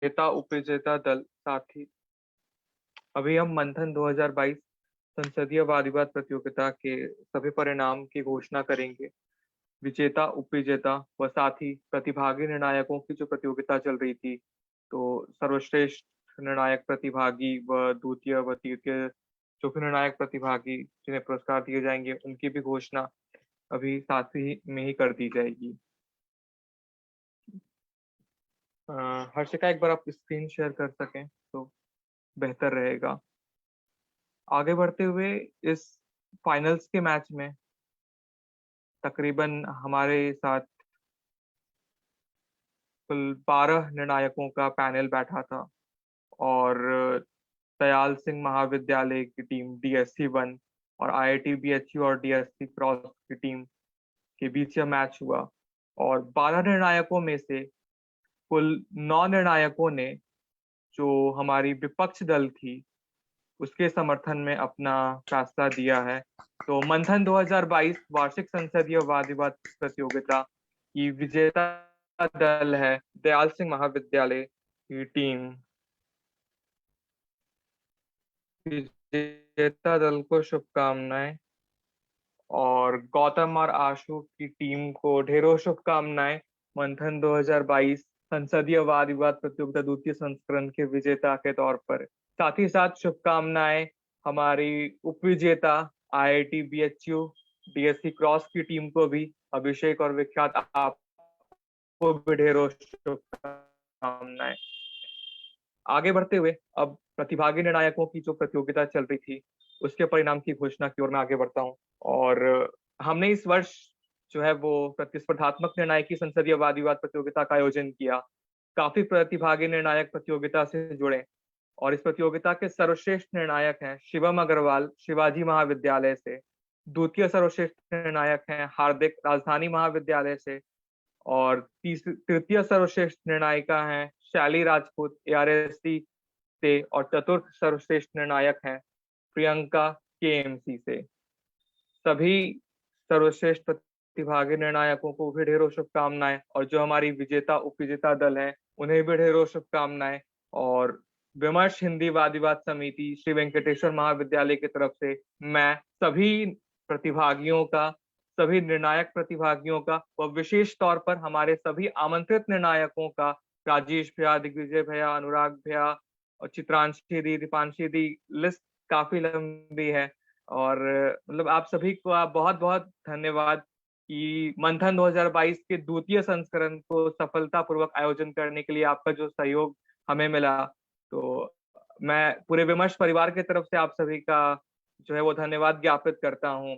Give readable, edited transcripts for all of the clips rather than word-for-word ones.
विजेता उपविजेता दल साथी। अभी हम मंथन 2022 संसदीय वाद विवाद प्रतियोगिता के सभी परिणाम की घोषणा करेंगे। विजेता उपविजेता व साथी प्रतिभागी निर्णायकों की जो प्रतियोगिता चल रही थी, तो सर्वश्रेष्ठ निर्णायक प्रतिभागी व द्वितीय व तृतीय जो भी निर्णायक प्रतिभागी जिन्हें पुरस्कार दिए जाएंगे, उनकी भी घोषणा अभी साथ ही में ही कर दी जाएगी। हर्षिका, एक बार आप स्क्रीन शेयर कर सकें तो बेहतर रहेगा। आगे बढ़ते हुए इस फाइनल्स के मैच में तकरीबन हमारे साथ कुल 12 निर्णायकों का पैनल बैठा था, और दयाल सिंह महाविद्यालय की टीम डीएससी 1 और आईआईटी बीएचयू और डीएससी क्रॉस की टीम के बीच यह मैच हुआ। और 12 निर्णायकों में से कुल 9 निर्णायकों ने, जो हमारी विपक्ष दल थी, उसके समर्थन में अपना फैसला दिया है। तो मंथन 2022 वार्षिक संसदीय वाद विवाद प्रतियोगिता की विजेता दल है दयाल सिंह महाविद्यालय की टीम। विजेता दल को शुभकामनाएं, और गौतम और आशु की टीम को ढेरों शुभकामनाएं मंथन 2022 संसदीय वाद विवाद प्रतियोगिता द्वितीय संस्करण के विजेता के तौर पर। साथ ही साथ शुभकामनाएं हमारी उपविजेता आईआईटी बीएचयू डीएससी क्रॉस की टीम को भी। अभिषेक और विख्यात, आपको भी ढेरों शुभकामनाएं। आगे बढ़ते हुए अब प्रतिभागी निर्णायकों की जो प्रतियोगिता चल रही थी, उसके परिणाम की घोषणा की ओर मैं आगे बढ़ता हूँ। और हमने इस वर्ष जो है वो प्रतिस्पर्धात्मक निर्णायकी संसदीय वाद विवाद प्रतियोगिता का आयोजन किया। काफी प्रतिभागी निर्णायक प्रतियोगिता से जुड़े, और इस प्रतियोगिता के सर्वश्रेष्ठ निर्णायक हैं शिवम अग्रवाल शिवाजी महाविद्यालय से। द्वितीय सर्वश्रेष्ठ निर्णायक हैं हार्दिक राजधानी महाविद्यालय से। और तृतीय सर्वश्रेष्ठ निर्णायिका हैं शैली राजपूत एआरएससी से। और चतुर्थ सर्वश्रेष्ठ निर्णायक हैं प्रियंका केएमसी से। सभी सर्वश्रेष्ठ प्रतिभागी निर्णायकों को भी ढेरों शुभकामनाएं, और जो हमारी विजेता उपविजेता दल है उन्हें भी ढेरों शुभकामनाएं। और विमर्श हिंदी वाद विवाद समिति श्री वेंकटेश्वर महाविद्यालय की तरफ से मैं सभी प्रतिभागियों का, सभी निर्णायक प्रतिभागियों का व विशेष तौर पर हमारे सभी आमंत्रित निर्णायकों का, राजेश भैया, दिग्विजय भैया, अनुराग भैया और चित्रांशी दी, दीपांशी दी, लिस्ट काफी लंबी है। और मतलब आप सभी को आप बहुत बहुत धन्यवाद कि मंथन 2022 के द्वितीय संस्करण को सफलतापूर्वक आयोजन करने के लिए आपका जो सहयोग हमें मिला। तो मैं पूरे विमर्श परिवार की तरफ से आप सभी का जो है वो धन्यवाद ज्ञापित करता हूँ।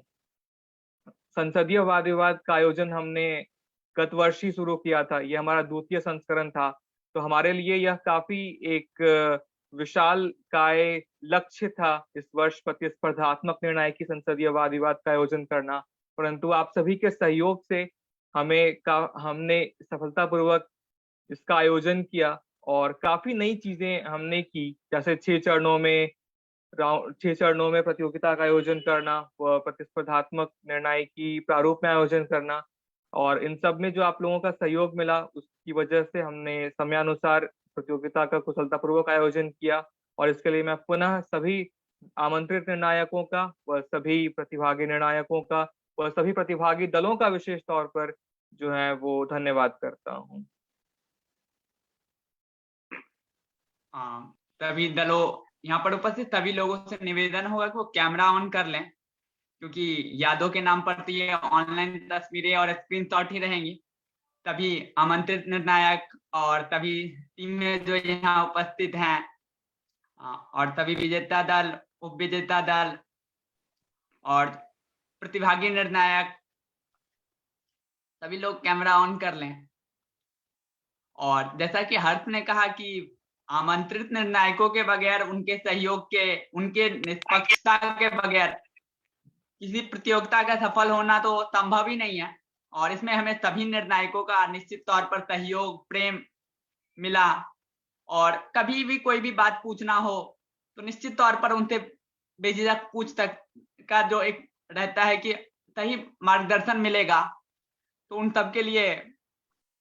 संसदीय वाद विवाद का आयोजन हमने गत वर्ष ही शुरू किया था, ये हमारा द्वितीय संस्करण था। तो हमारे लिए यह काफी एक विशाल काय लक्ष्य था इस वर्ष प्रतिस्पर्धात्मक निर्णायकी संसदीय वाद विवाद का आयोजन करना। परंतु आप सभी के सहयोग से हमने सफलतापूर्वक इसका आयोजन किया, और काफी नई चीजें हमने की, जैसे 6 चरणों में प्रतियोगिता का आयोजन करना व प्रतिस्पर्धात्मक निर्णय की प्रारूप में आयोजन करना। और इन सब में जो आप लोगों का सहयोग मिला, उसकी वजह से हमने समयानुसार प्रतियोगिता का कुशलतापूर्वक आयोजन किया। और इसके लिए मैं पुनः सभी आमंत्रित निर्णायकों का व सभी प्रतिभागी निर्णायकों का व सभी प्रतिभागी दलों का विशेष तौर पर जो है वो धन्यवाद करता हूँ। हाँ, सभी दलों यहाँ पर उपस्थित सभी लोगों से निवेदन होगा कि वो कैमरा ऑन कर लें, क्योंकि यादों के नाम पर तो ये ऑनलाइन तस्वीरें और स्क्रीनशॉट ही रहेंगी। सभी आमंत्रित निर्णायक और सभी टीम में जो यहाँ उपस्थित हैं, और सभी विजेता दल, उप विजेता दल और प्रतिभागी निर्णायक, सभी लोग कैमरा ऑन कर लें। और जैसा कि हर्ष ने कहा कि आमंत्रित निर्णायकों के बगैर, उनके सहयोग के, उनके निष्पक्षता के बगैर किसी प्रतियोगिता का सफल होना तो संभव ही नहीं है। और इसमें हमें सभी निर्णायकों का निश्चित तौर पर सहयोग, प्रेम मिला। और कभी भी कोई भी बात पूछना हो तो निश्चित तौर पर उनसे बेझिझक पूछ तक का जो एक रहता है कि सही मार्गदर्शन मिलेगा। तो उन सब के लिए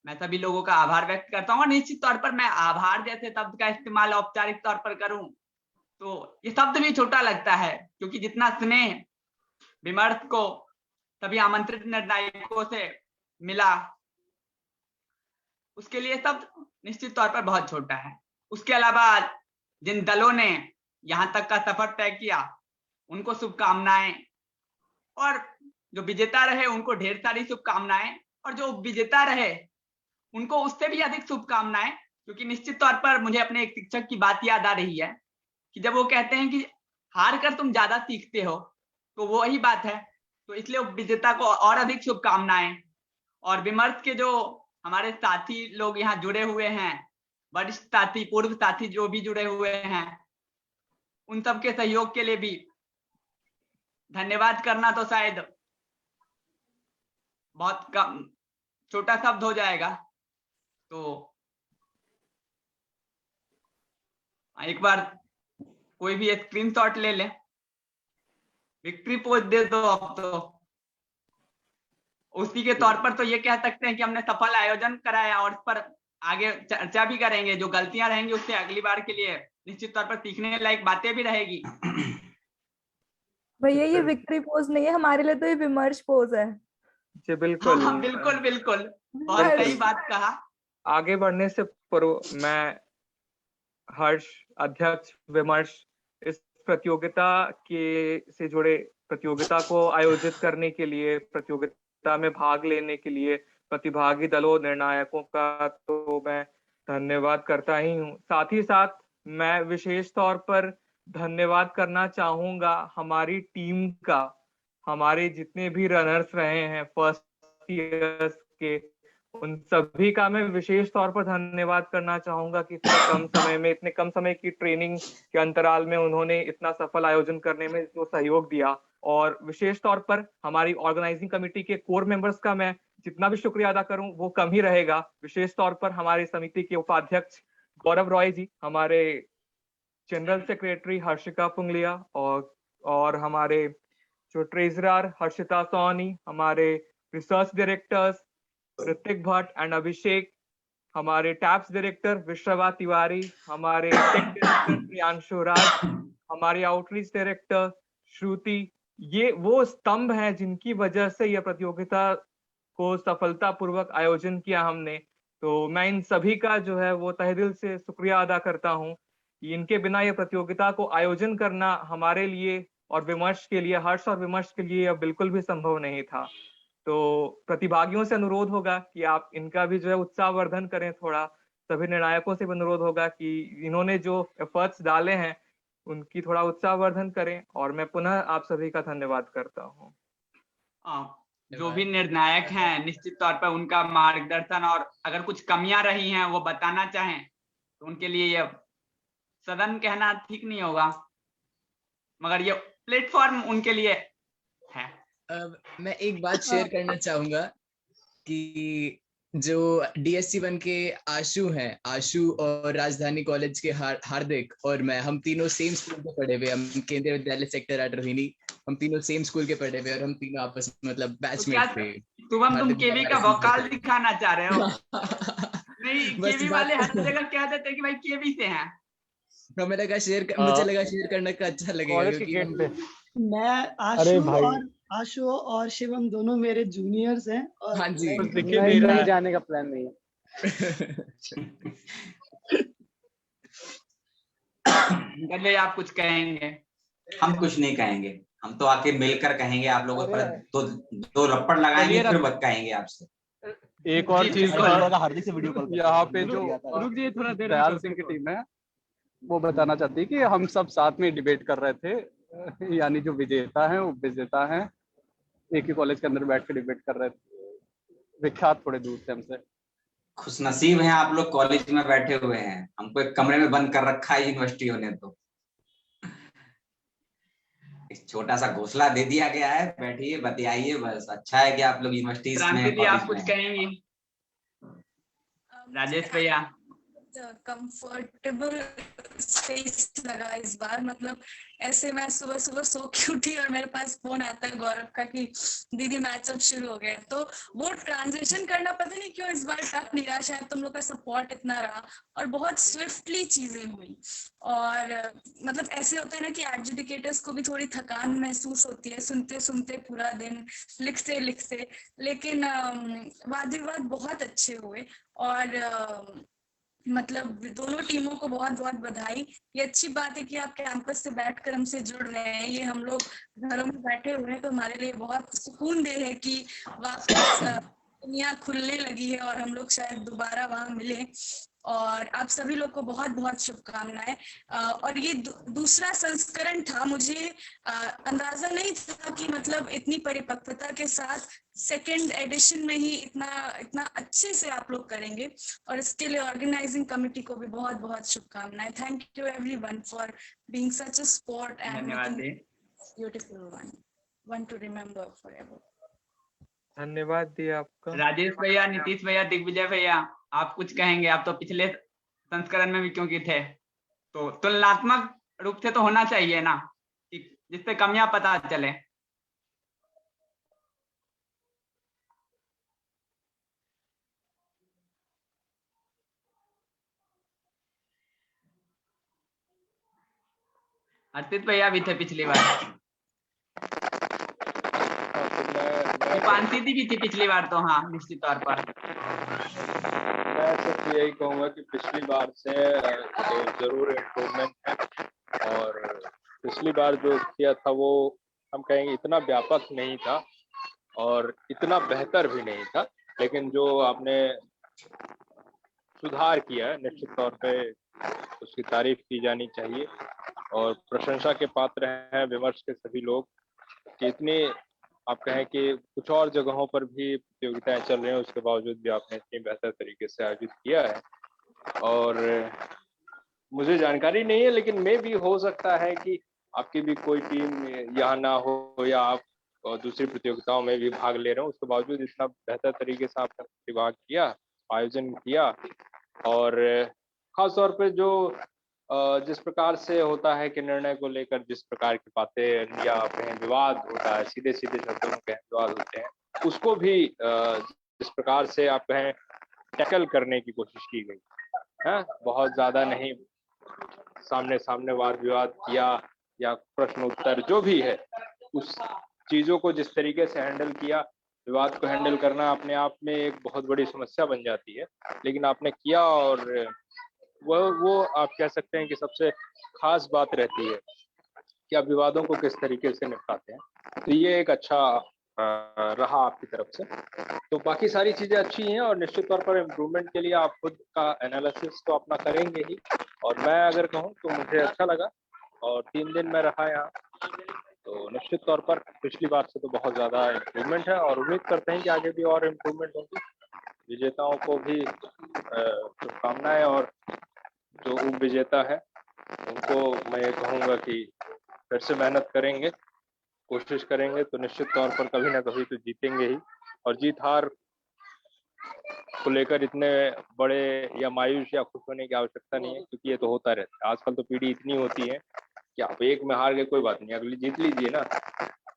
मैं सभी लोगों का आभार व्यक्त करता हूँ। और निश्चित तौर पर मैं आभार जैसे शब्द का इस्तेमाल औपचारिक तौर पर करूं तो ये शब्द भी छोटा लगता है, क्योंकि जितना स्नेह विमर्श को सभी आमंत्रित निर्णायकों से मिला उसके लिए शब्द निश्चित तौर पर बहुत छोटा है। उसके अलावा जिन दलों ने यहाँ तक का सफर तय किया उनको शुभकामनाएं, और जो विजेता रहे उनको ढेर सारी शुभकामनाएं, और जो विजेता रहे उनको उससे भी अधिक शुभकामनाएं, क्योंकि निश्चित तौर पर मुझे अपने एक शिक्षक की बात याद आ रही है कि जब वो कहते हैं कि हार कर तुम ज्यादा सीखते हो, तो वो वही बात है। तो इसलिए विजेता को और अधिक शुभकामनाएं। और विमर्श के जो हमारे साथी लोग यहाँ जुड़े हुए हैं, वरिष्ठ साथी, पूर्व साथी जो भी जुड़े हुए हैं, उन सब के सहयोग के लिए भी धन्यवाद करना तो शायद बहुत कम छोटा शब्द हो जाएगा। तो एक बार कोई भी स्क्रीनशॉट ले ले, विक्ट्री पोज दे दो। अब तो उसी के तौर पर तो ये कह सकते हैं कि हमने सफल आयोजन कराया, और इस पर आगे चर्चा भी करेंगे। जो गलतियां रहेंगी उससे अगली बार के लिए निश्चित तौर पर सीखने लायक बातें भी रहेगी। भैया ये विक्ट्री पोज नहीं है, हमारे लिए तो ये विमर्श पोज है। जी बिल्कुल। हाँ, बिल्कुल बिल्कुल, बहुत सही बात कहा। आगे बढ़ने से पूर्व मैं हर्ष, अध्यक्ष, विमर्श, इस प्रतियोगिता के से जुड़े प्रतियोगिता को आयोजित करने के लिए, प्रतियोगिता में भाग लेने के लिए प्रतिभागी दलों, निर्णायकों का तो मैं धन्यवाद करता ही हूँ। साथ ही साथ मैं विशेष तौर पर धन्यवाद करना चाहूंगा हमारी टीम का, हमारे जितने भी रनर्स रहे हैं फर्स्ट ईयर्स के, उन सभी का मैं विशेष तौर पर धन्यवाद करना चाहूंगा कि इतने कम समय की ट्रेनिंग के अंतराल में उन्होंने इतना सफल आयोजन करने में जो सहयोग दिया। और विशेष तौर पर हमारी ऑर्गेनाइजिंग कमेटी के कोर मेंबर्स का मैं जितना भी शुक्रिया अदा करूं वो कम ही रहेगा। विशेष तौर पर हमारी समिति के उपाध्यक्ष गौरव रॉय जी, हमारे जनरल सेक्रेटरी हर्षिका पुंगलिया, और हमारे जो ट्रेजरर हर्षिता सोनी, हमारे research directors Hrithik Bhatt and Abhishek, हमारे टैप्स डायरेक्टर विश्रवा तिवारी, हमारे टेक डायरेक्टर प्रियांशु राज, हमारे आउटरीच डायरेक्टर श्रुति, ये वो स्तंभ हैं जिनकी वजह से यह प्रतियोगिता को सफलतापूर्वक आयोजन किया हमने। तो मैं इन सभी का जो है वो तहे दिल से शुक्रिया अदा करता हूँ। इनके बिना यह प्रतियोगिता को आयोजन करना हमारे लिए और विमर्श के लिए, हर्ष और विमर्श के लिए बिल्कुल भी संभव नहीं था। तो प्रतिभागियों से अनुरोध होगा कि आप इनका भी जो है उत्साहवर्धन करें थोड़ा। सभी निर्णायकों से भी अनुरोध होगा कि इन्होंने जो एफर्ट्स डाले हैं उनकी थोड़ा उत्साहवर्धन करें। और मैं पुनः आप सभी का धन्यवाद करता हूँ। जो भी निर्णायक हैं निश्चित तौर पर उनका मार्गदर्शन, और अगर कुछ कमियां रही हैं वो बताना चाहें तो उनके लिए ये सदन कहना ठीक नहीं होगा, मगर ये प्लेटफॉर्म उनके लिए है। मैं एक बात शेयर करना चाहूंगा कि जो DSC 1 के आशु और राजधानी कॉलेज के हार्दिक और मैं, हम तीनों सेम स्कूल में पढ़े हुए, हम केंद्रीय विद्यालय सेक्टर 8 रोहिणी, हम तीनों सेम स्कूल के पढ़े हुए और हम तीनों आपस में मतलब बैचमेट थे। तुम केवी का वोकाल दिखाना चाह रहे हो? नहीं, केवी वाले हर जगह कह देते हैं कि भाई केवी से हैं। तो मुझे लगा शेयर करने का अच्छा लगेगा, क्योंकि मैं आशु और शिवम दोनों मेरे जूनियर्स हैं। और हाँ जी, नहीं जाने का प्लान नहीं है। पहले आप कुछ कहेंगे? हम कुछ नहीं कहेंगे, हम तो आके मिलकर कहेंगे आप लोगों पर दो रप्पड़ लगाएंगे, फिर कहेंगे आपसे। एक और चीज हार्दिक से वीडियो कॉल यहाँ पे जो दयाल सिंह की टीम है वो बताना चाहती है कि हम सब साथ में डिबेट कर रहे थे, यानी जो विजेता है वो विजेता है, एक ही कॉलेज के अंदर बैठ के डिबेट कर रहे थे, विख्यात थोड़े दूर से हमसे। खुशनसीब हैं आप लोग, कॉलेज में बैठे हुए हैं, हमको एक कमरे में बंद कर रखा है यूनिवर्सिटियों ने। तो एक छोटा सा घोंसला दे दिया गया है, बैठिए बतियाइए, बस। अच्छा है कि आप लोग यूनिवर्सिटीज में। आप कुछ कहेंगे? राजेश भैया। कंफर्टेबल स्पेस लगा इस बार। मतलब ऐसे मैं सुबह सुबह सो के उठी और मेरे पास फोन आता है गौरव का कि दीदी मैच अब शुरू हो गया। तो वो ट्रांजिशन करना पता नहीं क्यों इस बार टफ नहीं रहा, शायद तुम लोग का सपोर्ट इतना रहा और बहुत स्विफ्टली चीजें हुई। और मतलब ऐसे होता है ना कि एडजुडिकेटर्स को भी थोड़ी थकान महसूस होती है सुनते सुनते पूरा दिन, लिखते लिखते, लेकिन वाद विवाद बहुत अच्छे हुए। और मतलब दोनों टीमों को बहुत बहुत बधाई। ये अच्छी बात है कि आप कैंपस से बैठकर हमसे जुड़ रहे हैं। ये हम लोग घरों में बैठे हुए हैं तो हमारे लिए बहुत सुकून दे है कि वापस दुनिया खुलने लगी है और हम लोग शायद दोबारा वहां मिले। और आप सभी लोग को बहुत बहुत शुभकामनाएं। और ये दूसरा संस्करण था। मुझे अंदाजा नहीं था कि मतलब इतनी परिपक्वता के साथ सेकेंड एडिशन में ही इतना इतना अच्छे से आप लोग करेंगे। और इसके लिए ऑर्गेनाइजिंग कमेटी को भी बहुत बहुत शुभकामनाएं। Thank you everyone for being such a support and धन्यवाद दी। Beautiful one to remember forever. धन्यवाद दिया आपका। राजेश भैया, नीतीश भैया, दिग्विजय भैया, आप कुछ कहेंगे? आप तो पिछले संस्करण में भी क्योंकि थे, तो तुलनात्मक रूप से तो होना चाहिए ना, जिससे कमियां पता चले। अर्पित भैया भी थे पिछली बार, दीपांशी दी भी थी पिछली बार, तो हाँ निश्चित तौर पर। मैं सिर्फ यही कहूँगा कि पिछली बार से तो जरूर इम्प्रूवमेंट है, और पिछली बार जो किया था वो हम कहेंगे इतना व्यापक नहीं था और इतना बेहतर भी नहीं था, लेकिन जो आपने सुधार किया है निश्चित तौर पे उसकी तारीफ की जानी चाहिए और प्रशंसा के पात्र हैं विमर्श के सभी लोग कि इतनी आप कहें कि कुछ और जगहों पर भी प्रतियोगिताएं चल रही हैं उसके बावजूद भी आपने इतनी बेहतर तरीके से आयोजित किया है। और मुझे जानकारी नहीं है लेकिन मे भी हो सकता है कि आपकी भी कोई टीम यहाँ ना हो या आप दूसरी प्रतियोगिताओं में भी भाग ले रहे हो, उसके बावजूद इतना बेहतर तरीके से आपने प्रतिभाग किया, आयोजन किया। और खास तौर पे जो जिस प्रकार से होता है कि निर्णय को लेकर जिस प्रकार की बातें या कहें विवाद होता है, सीधे सीधे शब्दों में कहें विवाद होते हैं, उसको भी जिस प्रकार से आप कहें टैकल करने की कोशिश की गई है, बहुत ज्यादा नहीं सामने सामने वाद विवाद किया या प्रश्न उत्तर जो भी है, उस चीजों को जिस तरीके से हैंडल किया, विवाद को हैंडल करना अपने आप में एक बहुत बड़ी समस्या बन जाती है, लेकिन आपने किया और वो आप कह सकते हैं कि सबसे खास बात रहती है कि आप विवादों को किस तरीके से निपटाते हैं। तो ये एक अच्छा रहा आपकी तरफ से। तो बाकी सारी चीजें अच्छी हैं और निश्चित तौर पर इम्प्रूवमेंट के लिए आप खुद का एनालिसिस तो अपना करेंगे ही, और मैं अगर कहूँ तो मुझे अच्छा लगा और 3 दिन में रहा यहाँ, तो निश्चित तौर पर पिछली बार से तो बहुत ज्यादा इम्प्रूवमेंट है और उम्मीद करते हैं कि आगे भी और इम्प्रूवमेंट होगी। विजेताओं को भी शुभकामनाएं और जो उप विजेता है उनको मैं कहूँगा कि फिर से मेहनत करेंगे, कोशिश करेंगे तो निश्चित तौर पर कभी ना कभी तो जीतेंगे ही। और जीत हार को लेकर इतने बड़े या मायूस या खुश होने की आवश्यकता नहीं है, क्योंकि ये तो होता रहता है। आजकल तो पीढ़ी इतनी होती है कि आप एक में हार गए कोई बात नहीं, अगली जीत लीजिए ना,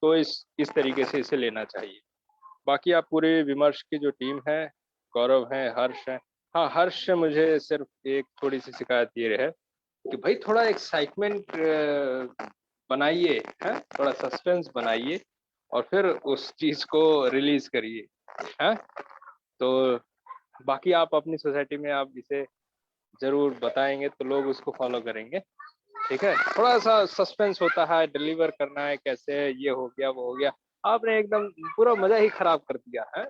तो इस तरीके से इसे लेना चाहिए। बाकी आप पूरे विमर्श की जो टीम है, गौरव है, हर्ष है, हाँ हर्ष से मुझे सिर्फ एक थोड़ी सी शिकायत ये है कि भाई थोड़ा एक्साइटमेंट बनाइए, है थोड़ा सस्पेंस बनाइए और फिर उस चीज को रिलीज करिए, है। तो बाकी आप अपनी सोसाइटी में आप इसे जरूर बताएंगे तो लोग उसको फॉलो करेंगे, ठीक है। थोड़ा सा सस्पेंस होता है, डिलीवर करना है कैसे, ये हो गया वो हो गया, आपने एकदम पूरा मजा ही खराब कर दिया है।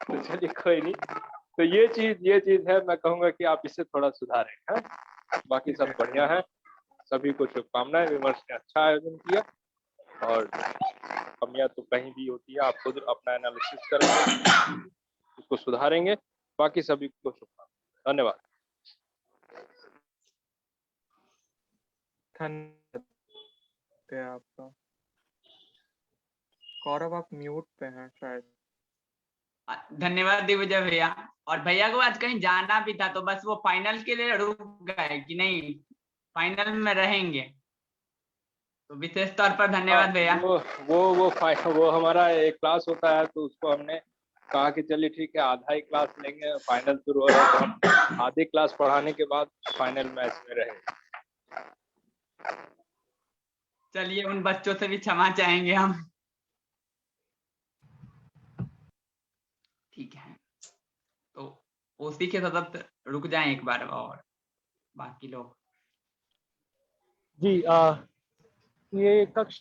तो चलिए कोई नहीं, तो ये चीज है, मैं कहूंगा कि आप इसे थोड़ा सुधारें, है। बाकी सब बढ़िया है, सभी को शुभकामनाएं। विमर्श ने अच्छा आयोजन किया और कमियां तो कहीं भी होती है, आप खुद अपना एनालिसिस करेंगे, उसको सुधारेंगे। बाकी सभी को शुभकामनाएं, धन्यवाद। धन्यवाद आपका। गौरव आप म्यूट पे हैं शायद। धन्यवाद दिग्विजय भैया। और भैया को आज कहीं जाना भी था तो बस वो फाइनल के लिए रुक गए कि नहीं फाइनल में रहेंगे, तो विशेष तौर पर धन्यवाद भैया। वो हमारा एक क्लास होता है तो उसको हमने कहा कि चलिए ठीक है आधा ही क्लास लेंगे, फाइनल शुरू हो रहा है तो हम आधी क्लास पढ़ाने के बाद फाइनल मैच में रहेंगे। चलिए उन बच्चों से भी क्षमा चाहेंगे हम। ठीक है, तो ओसी के सदस्य रुक जाएं एक बार और बाकी लोग। जी ये कक्ष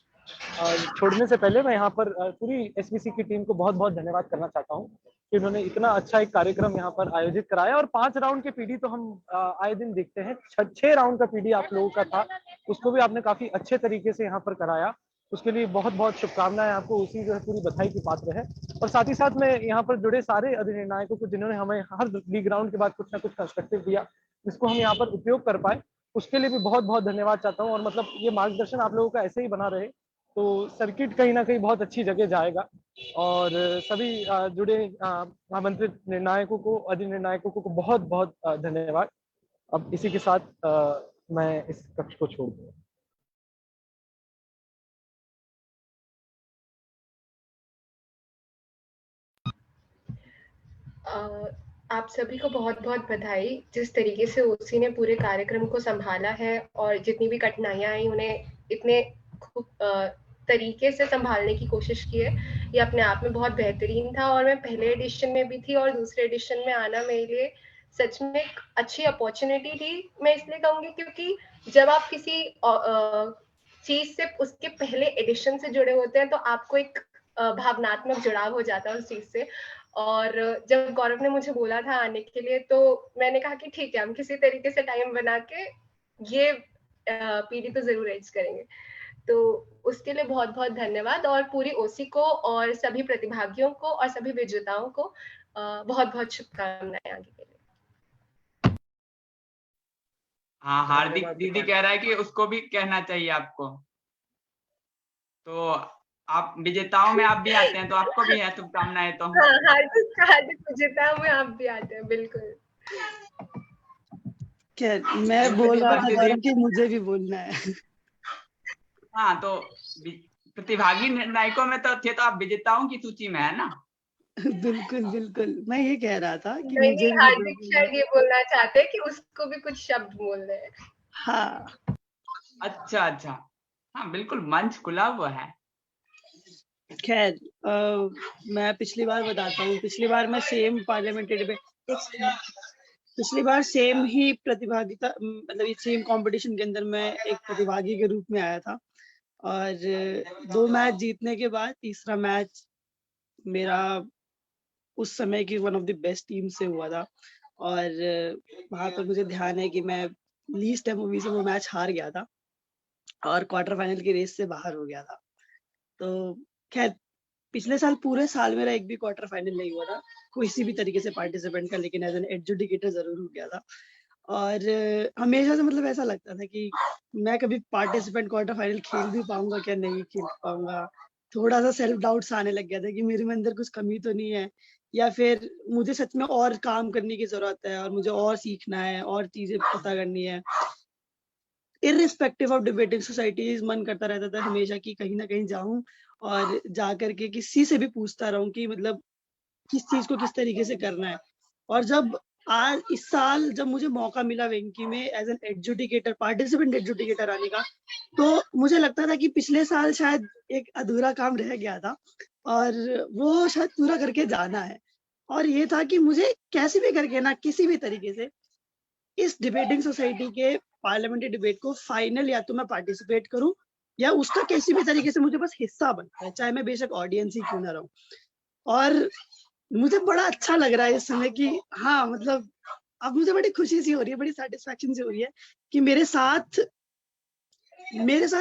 छोड़ने से पहले मैं यहाँ पर पूरी एसबीसी की टीम को बहुत बहुत धन्यवाद करना चाहता हूँ कि उन्होंने इतना अच्छा एक कार्यक्रम यहाँ पर आयोजित कराया। और 5 राउंड के पीडी तो हम आए दिन देखते हैं, 6 राउंड का पीडी आप लोगों का था, उसको भी आपने काफी अच्छे तरीके से यहाँ पर कराया, उसके लिए बहुत बहुत शुभकामनाएं आपको। उसी जो है पूरी बधाई की पात्र है। और साथ ही साथ में यहाँ पर जुड़े सारे अधिनिर्णायकों को जिन्होंने हमें हर लीग राउंड के बाद कुछ ना कुछ कंस्ट्रक्टिव दिया जिसको हम यहाँ पर उपयोग कर पाए, उसके लिए भी बहुत बहुत धन्यवाद चाहता हूँ। और मतलब ये मार्गदर्शन आप लोगों का ऐसे ही बना रहे तो सर्किट कहीं ना कहीं बहुत अच्छी जगह जाएगा। और सभी जुड़े आमंत्रित निर्णायकों को, अधिनिर्णायकों को बहुत बहुत धन्यवाद। अब इसी के साथ मैं इस कक्ष को छोड़ दूंगा। आप सभी को बहुत बहुत बधाई। जिस तरीके से ओसी ने पूरे कार्यक्रम को संभाला है और जितनी भी कठिनाइयां आई उन्हें इतने खूब तरीके से संभालने की कोशिश की है, ये अपने आप में बहुत बेहतरीन था। और मैं पहले एडिशन में भी थी और दूसरे एडिशन में आना मेरे लिए सच में एक अच्छी अपॉर्चुनिटी थी। मैं इसलिए कहूंगी क्योंकि जब आप किसी चीज से उसके पहले एडिशन से जुड़े होते हैं तो आपको एक भावनात्मक जुड़ाव हो जाता है उस चीज से। और जब गौरव ने मुझे बोला था आने के लिए तो मैंने कहा कि ठीक है, हम किसी तरीके से टाइम बना के ये पीडी तो जरूर एज करेंगे। तो उसके लिए बहुत बहुत धन्यवाद और पूरी ओसी को और सभी प्रतिभागियों को और सभी विजेताओं को बहुत बहुत शुभकामनाएं आगे के लिए। हाँ, हार्दिक दीदी कह रहा है कि उसको भी कहना चाहिए आपको, तो आप विजेताओं में आप भी आते हैं तो आपको भी है शुभकामनाएं। तो हाँ, हार्दिक विजेताओं में आप भी आते हैं, बिल्कुल। क्या मैं बोल रहा था गौरव कि मुझे भी बोलना है। हाँ, तो प्रतिभागी निर्णायकों में तो थे तो आप विजेताओं की सूची में है ना। बिल्कुल बिल्कुल, मैं ये कह रहा था कि नहीं, मुझे हार्दिक शायद ये बोलना चाहते हैं कि उसको भी कुछ शब्द बोलने हैं। हाँ, अच्छा, हाँ बिल्कुल, मंच खुला हुआ है। खैर मैं पिछली बार बताता हूँ, पिछली बार मैं सेम पार्लियामेंट्री डिबेट, पिछली बार सेम ही प्रतिभागिता, मतलब ये सेम कंपटीशन के अंदर मैं एक प्रतिभागी के रूप में आया था और 2 मैच जीतने के बाद तीसरा मैच मेरा उस समय की one of the best team से हुआ था। और वहां पर मुझे ध्यान है कि मैं लीस्ट एमओवी से वो मैच हार गया था और क्वार्टर फाइनल की रेस से बाहर हो गया था। तो खैर पिछले साल पूरे साल मेरा एक भी क्वार्टर फाइनल नहीं हुआ था किसी भी तरीके से पार्टिसिपेंट का, लेकिन एज एन एडजुडिकेटर जरूर हो गया था। और हमेशा से मतलब ऐसा लगता था कि मैं कभी पार्टिसिपेंट क्वार्टर फाइनल खेल भी पाऊंगा क्या, नहीं खेल पाऊंगा। थोड़ा सा सेल्फ डाउट्स आने लग गया था कि मेरे में अंदर कुछ कमी तो नहीं है, या फिर मुझे सच में और काम करने की जरूरत है और मुझे और सीखना है और चीजें पता करनी है। इर्रिस्पेक्टिव ऑफ डिबेटिंग सोसाइटीज मन करता रहता था हमेशा कि कहीं ना कहीं जाऊं और जा करके किसी से भी पूछता रहूं कि मतलब किस चीज को किस तरीके से करना है। और जब आज इस साल जब मुझे मौका मिला वेंकी में as an adjudicator, participant adjudicator आने का, तो मुझे लगता था कि पिछले साल शायद एक अधूरा काम रह गया था और वो शायद पूरा करके जाना है। और ये था कि मुझे कैसे भी करके ना किसी भी तरीके से इस डिबेटिंग सोसाइटी के पार्लियामेंट्री डिबेट को फाइनल या तो मैं पार्टिसिपेट करूं या उसका किसी भी तरीके से मुझे बस हिस्सा बनना है, चाहे मैं बेशक ऑडियंस ही क्यों ना रहूं। और मुझे बड़ा अच्छा लग रहा है इस समय कि हाँ, मतलब अब मुझे बड़ी खुशी सी हो रही है, बड़ी सेटिस्फेक्शन सी हो रही है कि मेरे साथ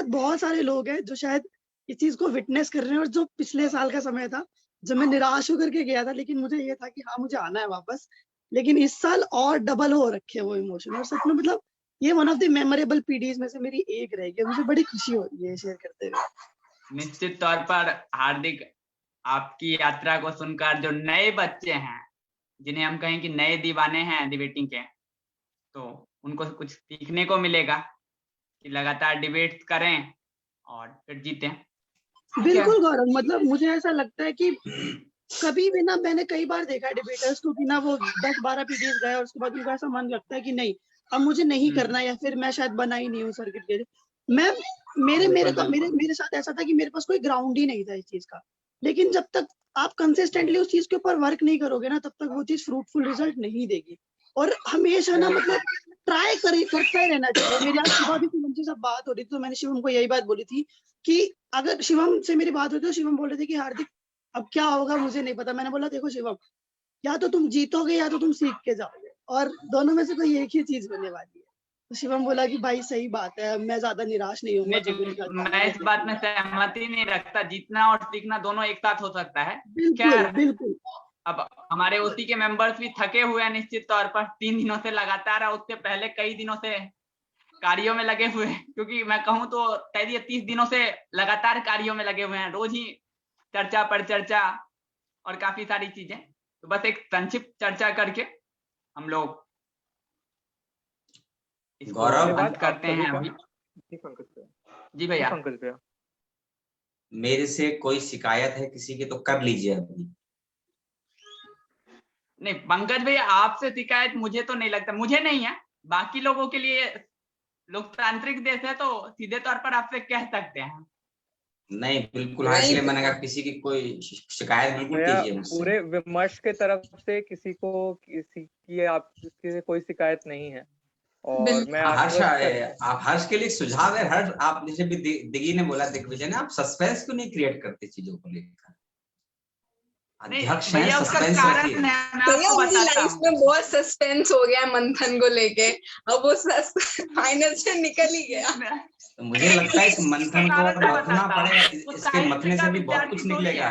बहुत सारे लोग हैं जो शायद इस चीज को विटनेस कर रहे हैं। और जो पिछले साल का समय था जब मैं निराश होकर के गया था, लेकिन मुझे ये था कि हाँ मुझे आना है वापस, लेकिन इस साल और डबल हो रखे वो इमोशन। और सच में मतलब ये one of the memorable PDs में से मेरी एक रहेगी। मुझे बड़ी खुशी हो रही है शेयर करते हुए। निश्चित तौर पर हार्दिक, आपकी यात्रा को सुनकर जो नए बच्चे हैं, जिन्हें हम कहें कि नए दीवाने हैं डिबेटिंग के, तो उनको कुछ सीखने को मिलेगा कि लगातार डिबेट करें और फिर जीतें। बिल्कुल गौरव, मतलब मुझे ऐसा लगता है कि कभी भी ना, मैंने कई बार देखा है डिबेटर्स को कि ना वो 10-12 पीडीएस गए और उसके बाद उनको ऐसा मन लगता है कि नहीं अब मुझे नहीं करना, या फिर मैं शायद बना ही नहीं हूँ सर्किट के लिए। मैं मेरे साथ ऐसा था कि मेरे पास कोई ग्राउंड ही नहीं था इस चीज का। लेकिन जब तक आप कंसिस्टेंटली उस चीज के ऊपर वर्क नहीं करोगे ना, तब तक वो चीज फ्रूटफुल रिजल्ट नहीं देगी। और हमेशा ना मतलब ट्राई करता ही रहना चाहिए। मेरी आज सुबह भी शिवम से सब बात हो रही थी, तो मैंने शिवम को यही बात बोली थी कि अगर शिवम से मेरी बात होती तो शिवम बोल रहे थे कि हार्दिक अब क्या होगा मुझे नहीं पता। मैंने बोला देखो शिवम, या तो तुम जीतोगे या तो तुम सीख के जाओगे, और दोनों में से कोई एक ही चीज होने वाली है। तो शिवम बोला कि भाई सही बात है, मैं ज्यादा निराश नहीं होऊंगा। मैं इस बात में सहमति नहीं रखता, जीतना और सीखना दोनों एक साथ हो सकता है। बिल्कुल बिल्कुल। अब हमारे ओसी के मेंबर्स भी थके हुए हैं निश्चित तौर पर, 3 दिनों से लगातार, उससे पहले कई दिनों से कार्यों में लगे हुए हैं, क्योंकि मैं कहूँ तो 30 दिनों से लगातार कार्यों में लगे हुए हैं, रोज ही चर्चा पर चर्चा और काफी सारी चीजें। तो बस एक संक्षिप्त चर्चा करके हम लोग गौरव बात करते हैं अभी। जी भैया। पंकज भैया, मेरे से कोई शिकायत है किसी की तो कर लीजिए अभी। नहीं पंकज भैया, आपसे शिकायत मुझे तो नहीं लगता, मुझे नहीं है, बाकी लोगों के लिए लोकतांत्रिक देश है तो सीधे तौर पर आपसे कह सकते हैं। नहीं बिल्कुल, इसलिए मैंने कहा किसी की कोई शिकायत बिल्कुल कीजिए मुझसे। पूरे विमर्श के तरफ से किसी की आपकी कोई शिकायत नहीं है। और मैं आप हर्ष के लिए सुझाव है। हर्ष, आप जैसे भी दिगी ने बोला, दिग्विजय ने, आप सस्पेंस क्यों नहीं क्रिएट करते चीजों को लेकर? अध्यक्ष हैं, सस्पेंस रखिए। भैया उनकी लाइफ में बहुत सस्पेंस हो गया मंथन को लेके, अब वो फाइनल से निकल ही गया। तो मुझे लगता है इस मंथन को मथना पड़ेगा, इसके मथने से भी बहुत कुछ निकलेगा।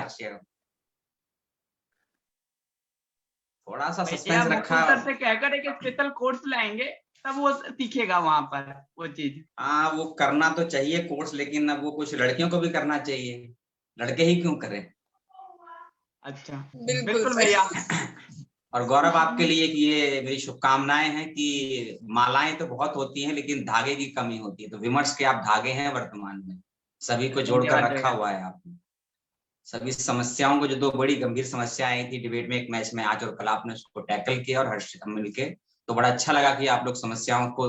थोड़ा सा सस्पेंस रखा से कहकर एक स्पेशल कोर्स लाएंगे, तब वो सीखेगा वहां पर वो चीज। हाँ वो करना तो चाहिए कोर्स, लेकिन अब वो कुछ लड़कियों को भी करना चाहिए, लड़के ही क्यों करें। अच्छा बिल्कुल भैया। और गौरव आपके लिए कि ये मेरी शुभकामनाएं हैं कि मालाएं तो बहुत होती हैं लेकिन धागे की कमी होती है। तो विमर्श के आप धागे हैं वर्तमान में, सभी को जोड़कर रखा हुआ है आपने। सभी समस्याओं को, जो 2 बड़ी गंभीर समस्याएं आई थी डिबेट में, एक मैच में आज और कल, आपने उसको टैकल किया और हर्ष मिलके, तो बड़ा अच्छा लगा कि आप लोग समस्याओं को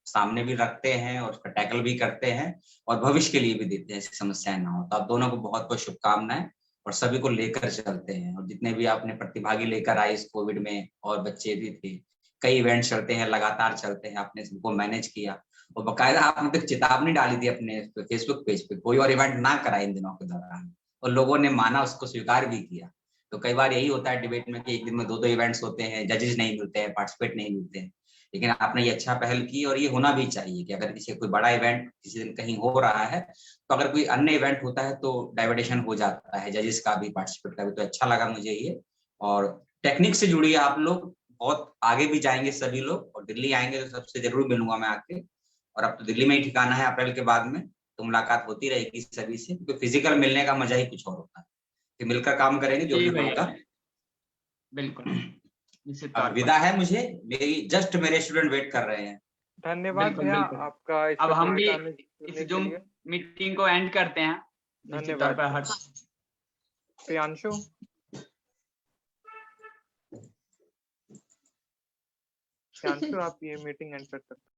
सामने भी रखते हैं और उसका टैकल भी करते हैं और भविष्य के लिए भी देते हैं, ऐसी समस्याएं ना हो। तो आप दोनों को बहुत बहुत शुभकामनाएं, और सभी को लेकर चलते हैं। और जितने भी आपने प्रतिभागी लेकर आए इस कोविड में, और बच्चे भी थे, कई इवेंट चलते हैं, लगातार चलते हैं, आपने सबको मैनेज किया। और बाकायदा आपने तो चेतावनी डाली थी अपने फेसबुक पेज पे, कोई और इवेंट ना कराए इन दिनों के दौरान, और लोगों ने माना, उसको स्वीकार भी किया। तो कई बार यही होता है डिबेट में कि एक दिन में 2-2 इवेंट्स होते हैं, जजेस नहीं मिलते हैं, पार्टिसिपेट नहीं मिलते हैं, लेकिन आपने ये अच्छा पहल की। और ये होना भी चाहिए कि अगर किसी कोई बड़ा इवेंट किसी दिन कहीं हो रहा है, तो अगर कोई अन्य इवेंट होता है तो डाइवर्टेशन हो जाता है, जजेस का भी, पार्टिसिपेट का भी। तो अच्छा लगा मुझे ये। और टेक्निक से जुड़ी आप लोग, बहुत आगे भी जाएंगे सभी लोग, और दिल्ली आएंगे तो सबसे जरूर मिलूंगा मैं आके। और अब तो दिल्ली में ही ठिकाना है अप्रैल के बाद में, तो मुलाकात होती रहेगी सभी से, क्योंकि फिजिकल मिलने का मजा ही कुछ और होता है कि मिलकर काम करेंगे जो भी होगा। बिल्कुल। अब विदा है मुझे, मेरे स्टूडेंट वेट कर रहे हैं। धन्यवाद भैया आपका। अब हम भी इस जूम मीटिंग को एंड करते हैं। धन्यवाद। प्रियांशु, आप ये मीटिंग एंड कर सकते हैं।